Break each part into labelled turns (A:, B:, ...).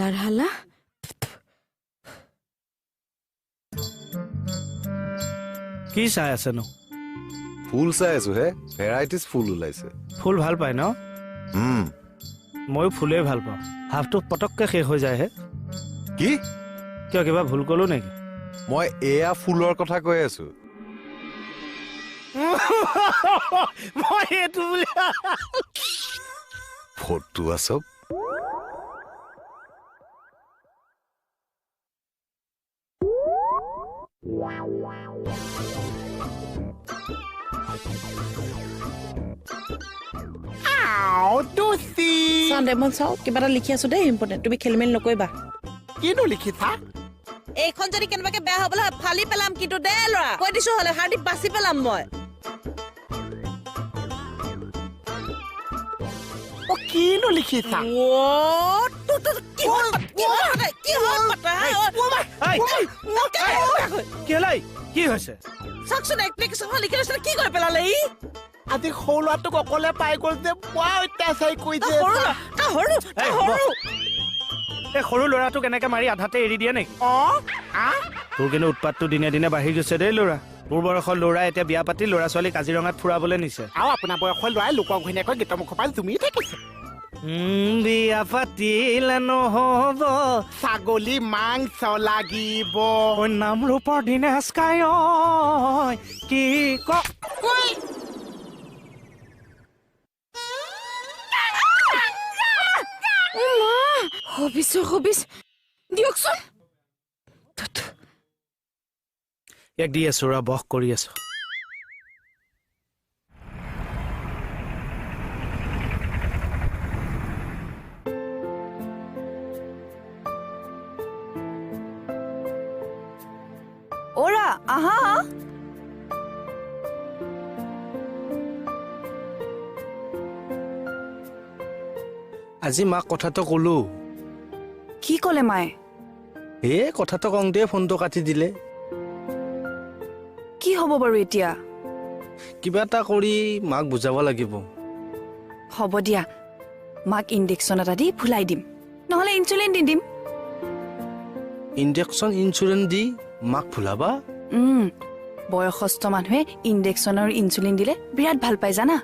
A: colour হালা
B: কি চাই আছে নো
C: ফুল চাই আছো হে ভেৰাইটিজ ফুল ওলাইছে
B: ফুল ভাল পায় ন ময়ো ফুলেই ভাল পাওঁ হাফটো পটককে শেষ হৈ যায় হে
C: কি
B: কিয় কিবা ভুল কলো নেকি
C: মই এয়া ফুলৰ কথা কৈ আছো
B: মই এইটো বুলি
C: ফটো আছব
D: ডেমন চাও কিবা এটা লিখি আছো দেই ইম্পৰ্টেণ্ট তুমি খেলি মেলি নকৰিবা
E: কিনো লিখিছা
D: এইখন যদি কেনেবাকে বেয়া হবলৈ হয় ফালি পেলাম কিন্তু দে ল'ৰা কৈ দিছো হলে হাৰ্ডি বাচি পেলাম মই
E: অ কিনো লিখিছা
B: কি হৈছে
D: চাওকচোন এপ্লিকেশ্যন লিখি লৈছে কি কৰি পেলালে ই
E: আজি সৰু ল'ৰাটোক অকলে পাই গ'ল যে বৰ অত্যাচাৰী কৰিছে
B: এই সৰু ল'ৰাটোক এনেকে মাৰি আধাতে এৰি দিয়ে নেকি তোৰ কিন্তু উৎপাতটো দিনে দিনে বাঢ়ি গৈছে দেই ল'ৰা তোৰ বয়সৰ ল'ৰা এতিয়া বিয়া পাতি ল'ৰা ছোৱালী কাজিৰঙাত ফুৰাবলৈ নিছে
E: আৰু আপোনাৰ বয়সৰ ল'ৰাই লোকৰ ঘৈণীয়েকৰ গীতৰ মুখৰ পৰা জুমি থাকিছে
B: বিয়া পাতিলে নহ'ব
E: ছাগলী মাংস লাগিব
B: নামৰূপৰ দিনেশ কায় কি
A: হবিছ দিয়কচোন
B: ইয়াক দি আছো ৰ বস কৰি আছো
A: ওৰা আহা
B: আজি মাক কথাটো ক'লো
A: কি ক'লে মায়ে
B: কথাটো কওঁ দে ফোনটো কাটি দিলে
A: কি হ'ব বাৰু এতিয়া
B: কিবা এটা কৰি মাক বুজাব লাগিব
A: হ'ব দিয়া মাক ইনজেকশ্যন এটা দি ফুলাই দিম নহলে ইনচুলিন দি দিম
B: ইনজেকশ্যন ইনচুৰেঞ্চ দি মাক ফুলাবা
A: বয়সস্থ মানুহে ইনজেকশ্যন আৰু ইনচুলিন দিলে বিৰাট ভাল পায় জানা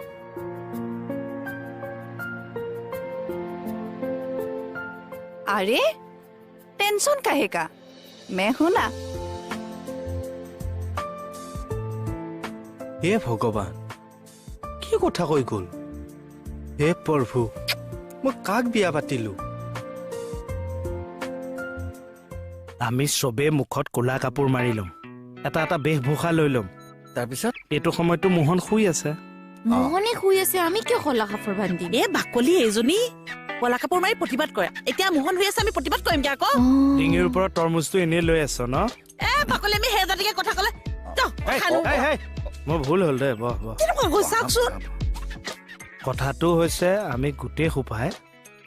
A: अरे टेंशन काहे का मैं हूं ना
B: हे भगवान কি কথা কৈ গল হে প্ৰভু মই কাক বিয়া পাতিলো আমি সবে মুখত কোলা কাপোৰ মাৰি লম এটা এটা বেশভূষা লৈ লম তাৰপিছত এইটো সময়তো মোহন শুই আছে
A: মোহনে শুই আছে আমি কিয় কলা কাপোৰ বান্ধি
D: এ বাকলি এজনী কলা কাপোৰ মাৰি প্ৰতিবাদ কৰে এতিয়া মোহন হৈ আছে আমি প্ৰতিবাদ কৰিম কি আকৌ
B: ডিঙিৰ ওপৰত তৰমুজটো এনে লৈ আছ ন
D: এ বাকলি আমি হে জাতিকে কথা কলে
B: মোৰ ভুল হ'ল দে বহ বহ
D: চাওকচোন
B: কথাটো হৈছে আমি গোটেই সোপাই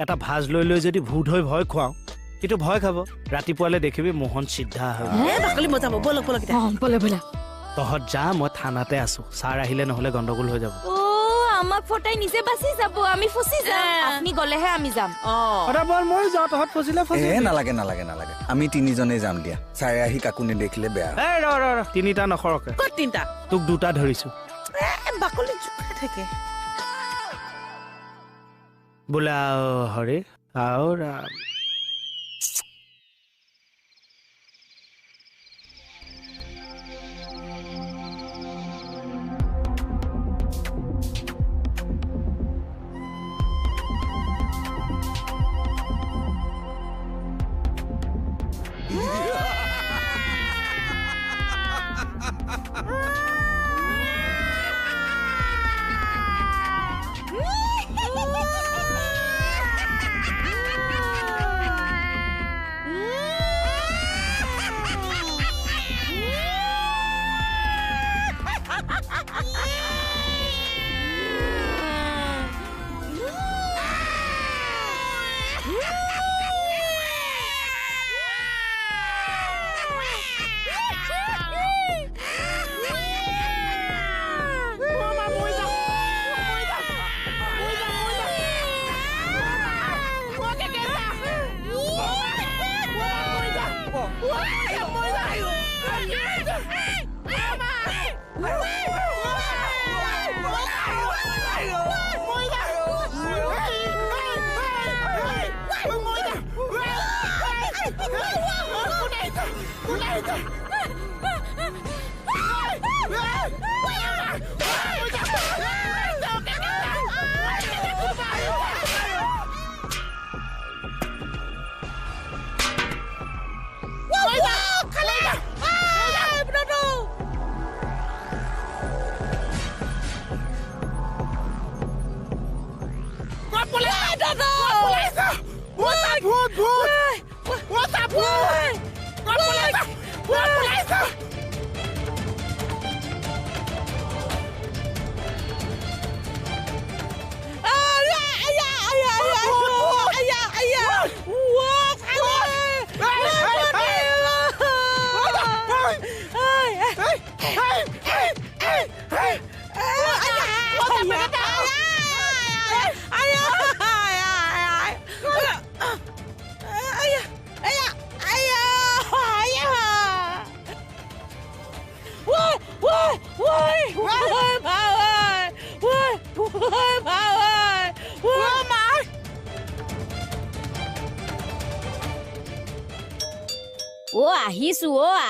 B: এটা ভাজ লৈ লৈ যদি ভূত হৈ ভয় খুৱাওঁ কিন্তু ভয় খাব ৰাতিপুৱালে দেখিবি মোহন সিদ্ধা হৈ
D: বাকলি মজাব বলক বলক
A: বলে
B: তহঁত যা মই থানাতে আছো ছাৰ আহিলে নহলে গণ্ডগোল হৈ যাব
A: আমাক ফটাই নিজে বাচি যাব আমি ফসি যাম আপনি গলেহে আমি যাম
B: বল মই যাওঁ তহঁত ফচিলে ফচি
F: নালাগে আমি তিনিজনে যাম দিয়া ছাৰে আহি কাকো নেদেখিলে বেয়া
B: তিনিটা নখৰকে
D: ক'ত তিনিটা
B: তোক দুটা ধৰিছো
D: বাকলি জোকাই থাকে
B: বোলা হৰে আও ৰাম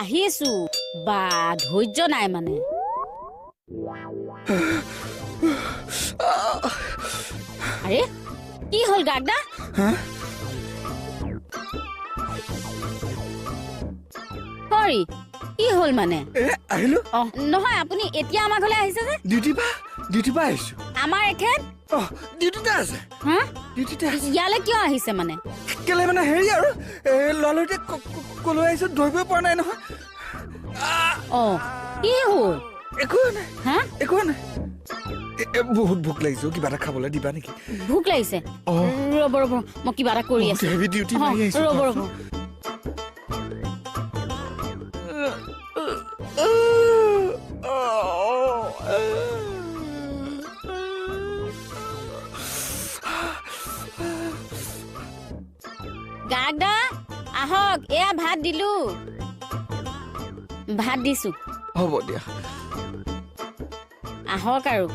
G: আহিছো বা ধৈৰ্য নাই মানে আৰে কি হ'ল গাগদা সৰি কি হ'ল মানে
F: আহিলো
G: নহয় আপুনি এতিয়া আমাৰ ঘৰলৈ আহিছে যে
F: ডিউটি পা আহিছো
G: আমাৰ এখেত
F: ডিউটিতে আছে
G: হা
F: ডিউটিতে আছে
G: ইয়ালে কিয় আহিছে মানে
F: কেলে মানে হেৰি আৰু ল'ৰালৰিতে কলৈ আহিছো ধৰিবই পৰা নাই নহয়
G: কি হ'ল
F: একো নাই
G: হা
F: একো নাই বহুত ভোক লাগিছে কিবা এটা খাবলৈ দিবা নেকি
G: ভোক লাগিছে ৰ'ব মই কিবা এটা কৰি আছো
F: হেভি ডিউটি মাৰি আহিছো
G: ৰ'ব গাগদা আহক এয়া ভাত দিলো ভাত দিছো
F: হ'ব দিয়া
G: আহক আৰু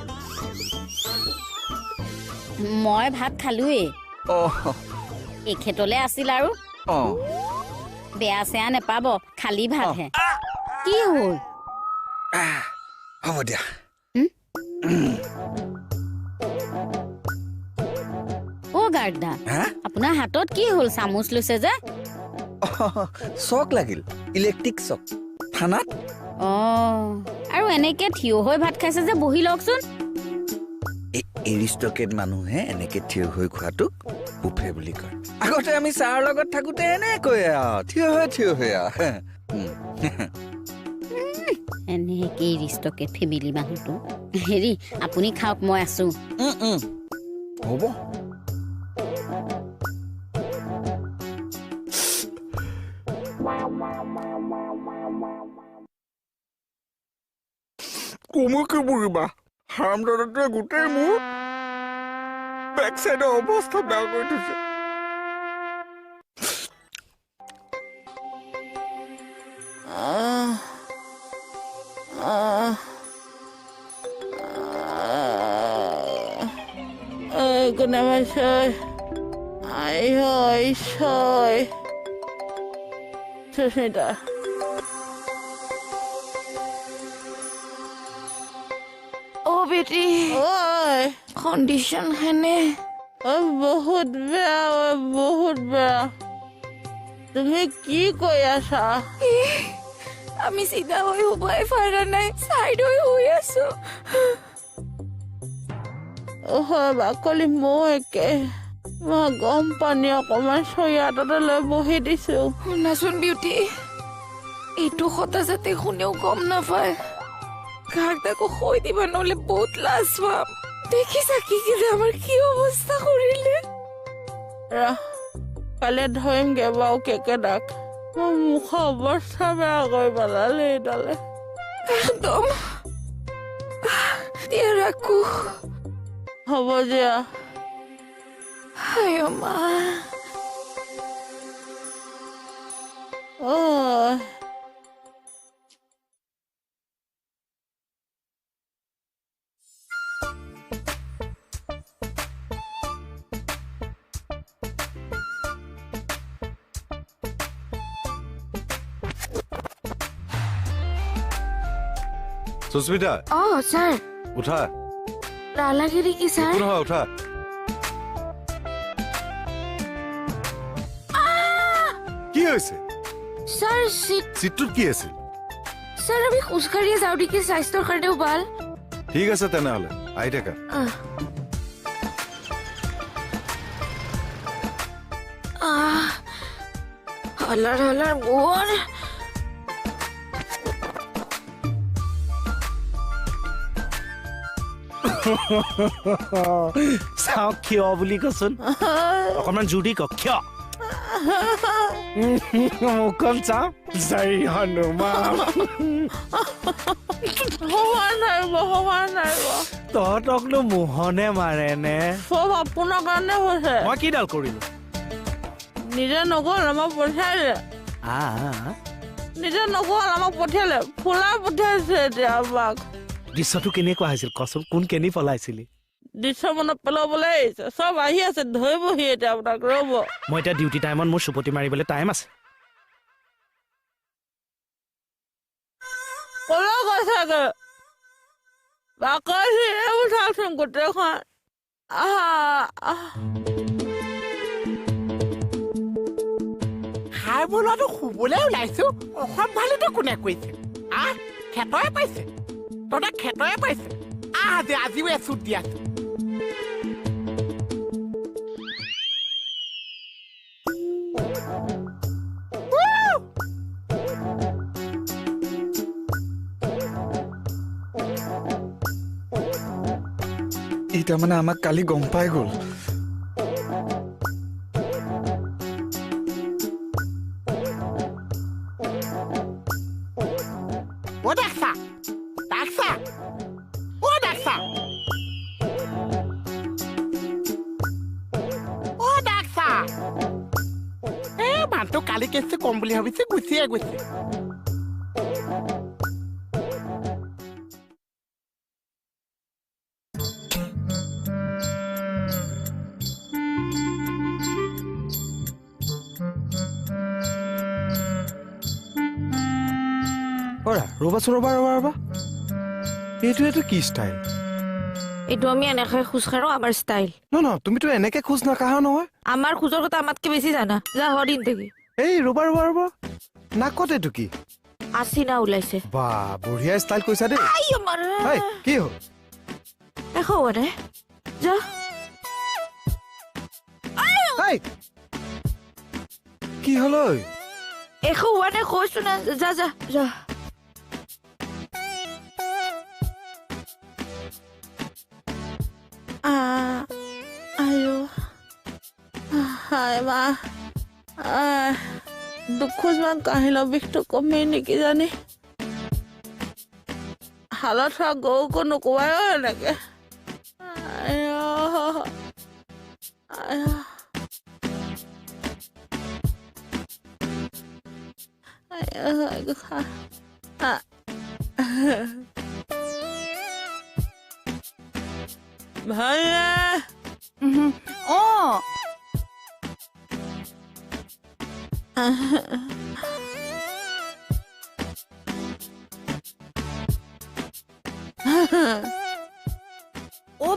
G: মই ভাত খালোৱে এখেতলে আছিল আৰু বেয়া চেয়া নেপাব খালি ভাতহে কি হ'ল
F: হ'ব দিয়া
G: গাগদা আপোনাৰ হাতত কি হ'ল চামুচ লৈছে যে
F: চক লাগিল ইলেক্ট্ৰিক চক থানাত
G: আৰু এনেকে থিয় হৈ ভাত খাইছে যে বহি লওকচোন
F: এৰিষ্টক্ৰেট মানুহে এনেকে থিয় হৈ খোৱাটোক বুফে বুলি কয় আগতে আমি ছাৰৰ লগত থাকোতে এনেকৈ থিয় হৈ
G: এনেকে এৰিষ্টক্ৰেট ফেমিলি মানুহটো হেৰি আপুনি খাওক মই আছো
F: হ'ব
E: কুমুকে বুঢ়িবা হাৰামদাদাটোৱে গোটেই মোৰ বেক চাইডৰ অৱস্থা বেয়া কৰি থৈছে কোনে পাইছে সুস্মিতা
A: বেটি কণ্ডিশ্যন হেনে
D: বহুত বেয়া তুমি কি কৈ আছা
A: আমি চিধা হৈ শুবাই পাৰা নাই চাইড হৈ শুই আছো
D: বাকলি মৌ একে মই গৰম পানী অকমান চৰিয়াতে লৈ বহি দিছো
A: শুনাচোন বিউটি এইটো কথা যাতে কোনেও গম নাপায় গাগদাকো কৈ দিবা নহলে বহুত লাজ পাম দেখিছা কি আমাৰ কি অৱস্থা কৰিলে
D: কালি ধৰিমগে বাৰু কেকেদাক মোৰ মুখৰ অৱস্থা বেয়া কৰি পেলালে এইডালে
A: একদম দিয়া ৰাখো
D: হ'ব দিয়া
A: আয় মা
C: সুস্মিতা
A: অ ছাৰ
C: উঠা
A: নালাগে নেকি ছাৰ
C: একো নহয় উঠা কি হৈছে
A: ছাৰ চিট
C: চিটটোত কি আছিল
A: ছাৰ আমি খোজকাঢ়িয়ে যাওঁ নেকি স্বাস্থ্যৰ কাৰণেও ভাল
C: ঠিক আছে তেনেহ'লে আহি থাকা
A: হলাৰ হলাৰ মোৰ
B: চাওঁ ক্ষয় বুলি কচোন অকণমান জোৰ দি ক ক্ষয় মুখখন চাওঁ জয় হনুমান
D: হোৱা নাই
B: তহঁতকনো মোহনে মাৰেনে
D: চব আপোনাৰ কাৰণে হৈছে
B: মই কিডাল কৰিলো
D: নিজে নগ'ল আমাক পঠিয়ালে নিজে নগ'ল আমাক পঠিয়ালে ফুলা পঠিয়াইছে এতিয়া আমাক
B: দৃশ্যটো কেনেকুৱা হৈছিল কচোন কোন কেনি পলাইছিলি
D: দৃশ্য মনত পেলাবলৈ আহিছে চব আহি আছে ধৰিবহি এতিয়া আপোনাক ৰ'ব
B: মই এতিয়া ডিউটি টাইমত মোৰ চুপতি মাৰিবলৈ টাইম আছে
D: কলৈ গৈছাগে বাকলি এইবোৰ চাওকচোন গোটেইখন
E: খাই বোলাটো শুবলৈ ওলাইছো অসম ভালেতো কোনে কৈছে খেতৰে পাইছে তহঁতে খেতৰে পাইছে আজিও এচুট দি আছো
F: এতিয়া মানে আমাক কালি গম পাই গ'ল
E: ও ডাক্তার ডাক্তার ও ডাক্তার ও ডাক্তার মানুহটো কালি কেছটো কম বুলি ভাবিছে গুচিয়ে গৈছে
F: ৰ'বাচোন ৰ'বা এইটো কি ষ্টাইল
A: এইটো আমি এনেকৈ খোজ কাঢ়ো আমাৰ ষ্টাইল
F: ন তুমিতো এনেকে খোজ নাকাঢ়া নহয়
A: আমাৰ খোজৰ কথা আমাতকে বেছি জানা যা হদিন থাকি
F: এই ৰ'বা নাকত এইটো কি
A: আচিনা ওলাইছে
F: বা বঢ়িয়া ষ্টাইল কৈছা দেই কি হ'ল
A: একো হোৱা নাই যা
F: কি হ'ল ঐ
A: একো হোৱা নাই কৈছো না যা যা যা
D: দুখোজমান কাহিলৰ বিষটো কমেই নেকি জানি হালত হোৱা গৰুকো নোকোৱাই এনেকে ভাইয়া
H: অ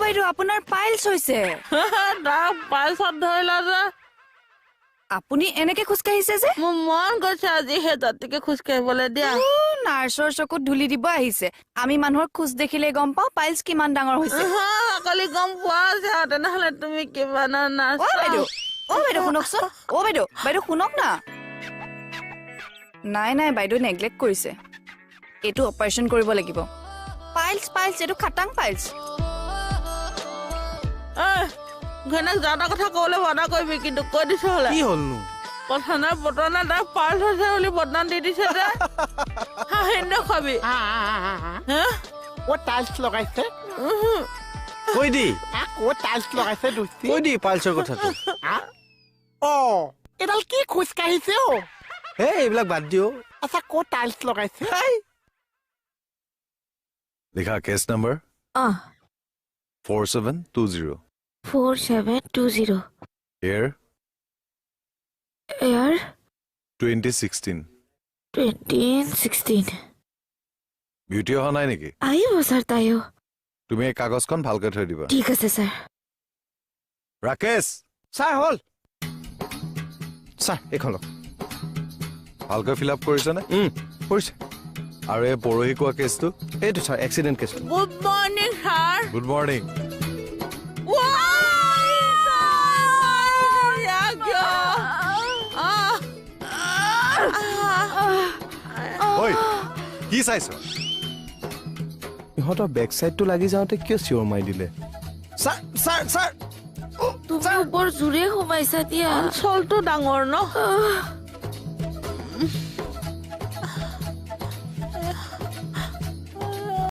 H: বাইদেউ আপোনাৰ পাইলছ হৈছে
D: পাইছত ধৰিলা যে
H: আপুনি এনেকে খোজকাঢ়িছে যে
D: মোৰ মন গৈছে আজি সেই তাতিকে খোজকাঢ়িবলৈ দিয়া
H: নাৰ্ছৰ চকুত ধূলি দিব আহিছে আমি মানুহৰ খোজ দেখিলে গম পাওঁ পাইলছ কিমান ডাঙৰ হৈছে
D: কালি গম পোৱা যায় তেনেহলে তুমি কিমান নাৰ্ছ
H: বাইদেউ শুনকচোন বাইদেউ শুনক না নাই বাইদেউ নেগলেক্ট কৰিছে এইটো অপাৰেশ্যন কৰিব লাগিব পাইলছ এইটো খাটাং পাইলছ
D: ঘৈণীয়েক যাওঁতা কথা কবলৈ মানা কৰিবি কিন্তু কৈ দিছো হলে
F: কি হ'লনো
D: পঠানা বটনা তাক পাইলছ হৈছে বুলি বদনাম দি দিছে যে হাঁহি খাবি
E: ও টাইলছ লগাইছে
F: কৈ দি
E: ও টাইলছ লগাইছে দুষ্টি
F: কৈ দি পাইলছৰ কথাটো
E: এডাল কি খোজ কাঢ়িছে
F: এইবিলাক বাদ দিও
E: আচ্ছা ক'ত টাইলছ লগাইছে
C: লিখা case number 4720
A: 4720
C: year
A: year
C: 2016
A: 2016
C: Beauty অহা নাই নেকি
A: আহিব ছাৰ তাইও
C: তুমি এই কাগজখন ভালকৈ থৈ দিবা
A: ঠিক আছে ছাৰ
C: ৰাকেশ
B: ছাৰ হ'ল ছাৰ এইখন লওক
C: ভালকৈ ফিল আপ কৰিছনে
B: কৰিছে
C: আৰু এই পৰহি কোৱা কেছটো
B: এইটো ছাৰ এক্সিডেণ্ট কেছটো
D: good morning sir
C: good morning ঐ কি চাইছ
B: ইহঁতৰ বেক চাইডটো লাগি যাওঁতে কিয় চিঞৰ মাৰি দিলে ছাৰ ছাৰ ছাৰ
A: তুমি বৰ জোৰে সোমাইছা দিয়া
D: অঞ্চলটো ডাঙৰ ন